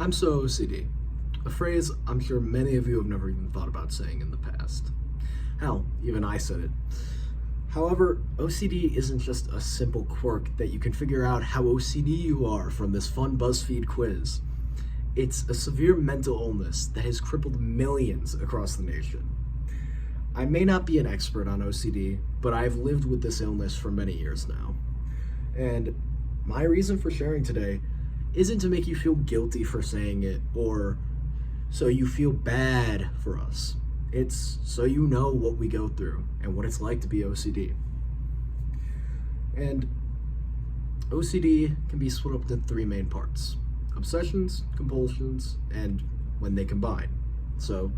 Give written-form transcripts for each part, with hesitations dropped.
I'm so OCD, a phrase I'm sure many of you have never even thought about saying in the past. Hell, even I said it. However, OCD isn't just a simple quirk that you can figure out how OCD you are from this fun BuzzFeed quiz. It's a severe mental illness that has crippled millions across the nation. I may not be an expert on OCD, but I've lived with this illness for many years now. And my reason for sharing today isn't to make you feel guilty for saying it or so you feel bad for us. It's so you know what we go through and what it's like to be OCD. And OCD can be split up into three main parts: obsessions, compulsions, and when they combine. So,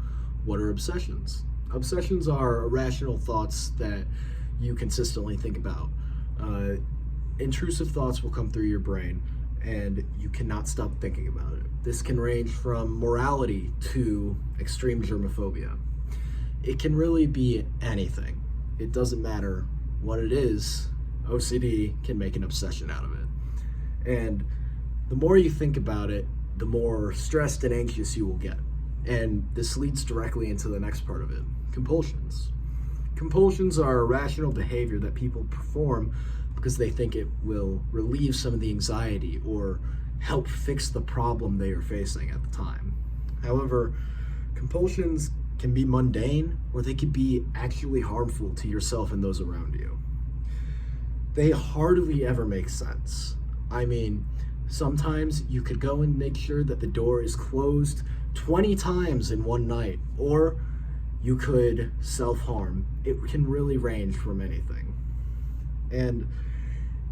what are obsessions? Obsessions are irrational thoughts that you consistently think about. Intrusive thoughts will come through your brain and you cannot stop thinking about it. This can range from morality to extreme germophobia. It can really be anything. It doesn't matter what it is, OCD can make an obsession out of it. And the more you think about it, the more stressed and anxious you will get. And this leads directly into the next part of it: compulsions. Compulsions are irrational behavior that people perform because they think it will relieve some of the anxiety or help fix the problem they are facing at the time. However, compulsions can be mundane or they can be actually harmful to yourself and those around you. They hardly ever make sense. I mean, sometimes you could go and make sure that the door is closed 20 times in one night, or you could self-harm. It can really range from anything. And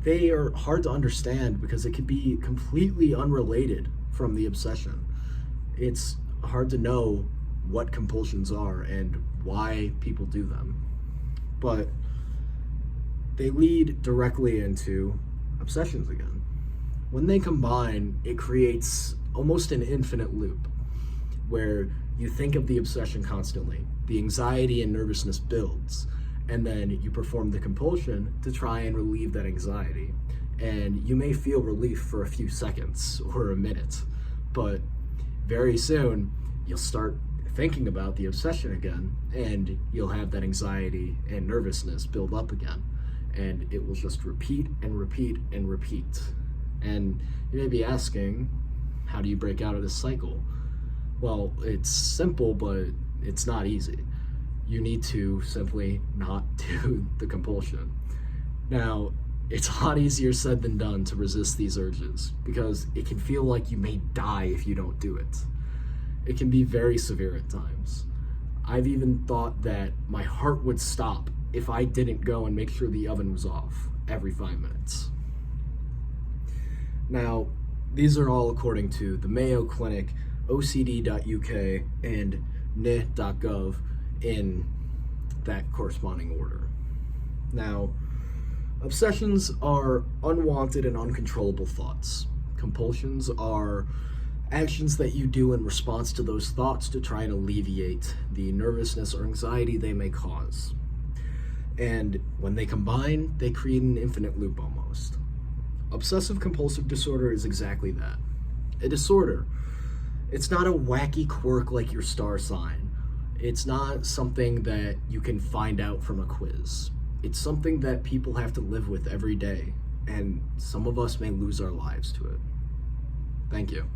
they are hard to understand because it could be completely unrelated from the obsession. It's hard to know what compulsions are and why people do them. But they lead directly into obsessions again. When they combine, it creates almost an infinite loop where you think of the obsession constantly, the anxiety and nervousness builds, and then you perform the compulsion to try and relieve that anxiety. And you may feel relief for a few seconds or a minute, but very soon you'll start thinking about the obsession again, and you'll have that anxiety and nervousness build up again, and it will just repeat and repeat and repeat. And you may be asking, how do you break out of this cycle? Well, it's simple, but it's not easy. You need to simply not do the compulsion. Now, it's a lot easier said than done to resist these urges because it can feel like you may die if you don't do it. It can be very severe at times. I've even thought that my heart would stop if I didn't go and make sure the oven was off every 5 minutes. Now, these are all according to the Mayo Clinic, OCD.uk, and nih.gov in that corresponding order. Now, obsessions are unwanted and uncontrollable thoughts. Compulsions are actions that you do in response to those thoughts to try and alleviate the nervousness or anxiety they may cause. And when they combine, they create an infinite loop almost. Obsessive compulsive disorder is exactly that. A disorder. It's not a wacky quirk like your star sign. It's not something that you can find out from a quiz. It's something that people have to live with every day, and some of us may lose our lives to it. Thank you.